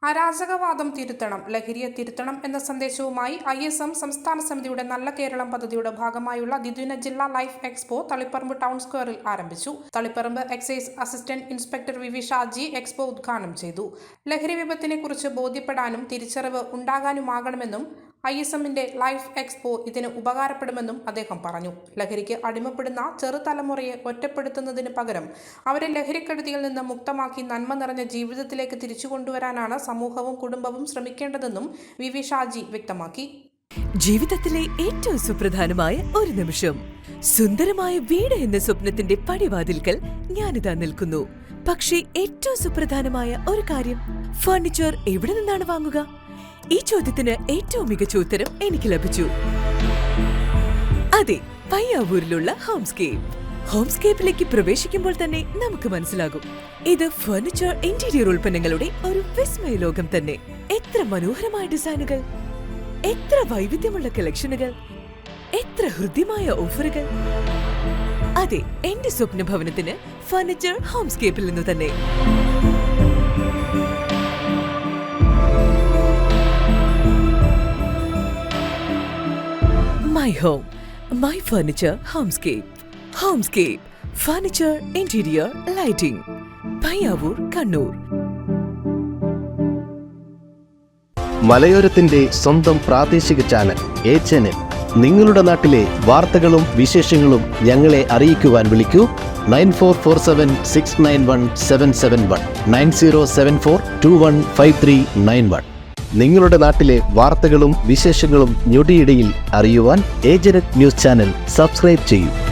അരാജകവാദം തിരുത്തണം, ലഹരിയെ തിരുത്തണം എന്ന സന്ദേശവുമായി ISM സംസ്ഥാന സമിതിയുടെ നല്ല കേരളം പദ്ധതിയുടെ ഭാഗമായുള്ള ദ്വിദിന ജില്ലാ ലൈഫ് എക്സ്പോ തളിപ്പറമ്പ് ടൗൺ സ്ക്വയറിൽ ആരംഭിച്ചു. Taliparamba excise assistant inspector VV Shaji expo ഉദ്ഘാടനം ചെയ്തു. ലഹരി വിപത്തിനെ കുറിച്ച് ബോധ്യപ്പെടാനും തിരിച്ചറിവ് ഉണ്ടാകാനുമാകണമെന്നും ISMന്റെ ലൈഫ് എക്സ്പോ ഇതിന് ഉപകാരപ്പെടുമെന്നും അദ്ദേഹം പറഞ്ഞു. ലഹരിക്ക് അടിമപ്പെടുന്ന ചെറുതലമുറയെ ഒറ്റപ്പെടുത്തുന്നതിന് പകരം അവരെ ലഹരിക്കെടുതിയിൽ നിന്ന് മുക്തമാക്കി നന്മ നിറഞ്ഞ ജീവിതത്തിലേക്ക് തിരിച്ചു കൊണ്ടുവരാനാണ് സമൂഹവും കുടുംബവും ശ്രമിക്കേണ്ടതെന്നും VV ഷാജി വ്യക്തമാക്കി. ജീവിതത്തിലെ ഏറ്റവും സുപ്രധാനമായ ഒരു നിമിഷം, സുന്ദരമായ വീട് എന്ന സ്വപ്നത്തിന്റെ പടിവാതിൽക്കൽ ഞാനിതാ നിൽക്കുന്നു. പക്ഷേ ഏറ്റവും സുപ്രധാനമായ ഒരു കാര്യം, ഫർണിച്ചർ എവിടെ നിന്നാണ് വാങ്ങുക? ഈ ചോദ്യത്തിന് ഏറ്റവും മികച്ച ഉത്തരം എനിക്ക് ലഭിച്ചു. അതെ, പയ്യാവൂരിലുള്ള ഹോംസ്കേപ്പിലേക്ക് പ്രവേശിക്കുമ്പോൾ തന്നെ നമുക്ക് മനസ്സിലാകും, ഇത് ഫർണിച്ചർ ഇന്റീരിയർ ഉൽപ്പന്നങ്ങളുടെ ഒരു വിസ്മയ ലോകം തന്നെ. എത്ര മനോഹരമായ ഡിസൈനുകൾ, എത്ര വൈവിധ്യമുള്ള കളക്ഷനുകൾ, എത്ര ഹൃദ്യമായ ഓഫറുകൾ. അതെ, എന്റെ സ്വപ്ന ഭവനത്തിന് ഫർണിച്ചർ ഹോംസ്കേപ്പിൽ നിന്ന് തന്നെ. My home, my furniture, Homescape, furniture, interior, lighting. Payyavoor, Kannur. മലയോരത്തിന്റെ സ്വന്തം പ്രാദേശിക ചാനൽ A-Channel. നിങ്ങളുടെ നാട്ടിലെ വാർത്തകളും വിശേഷങ്ങളും ഞങ്ങളെ അറിയിക്കുവാൻ വിളിക്കൂ 9447691771 9074215391. നിങ്ങളുടെ നാട്ടിലെ വാർത്തകളും വിശേഷങ്ങളും ഞൊടിയിടയിൽ അറിയുവാൻ A-Channel ന്യൂസ് ചാനൽ സബ്സ്ക്രൈബ് ചെയ്യൂ.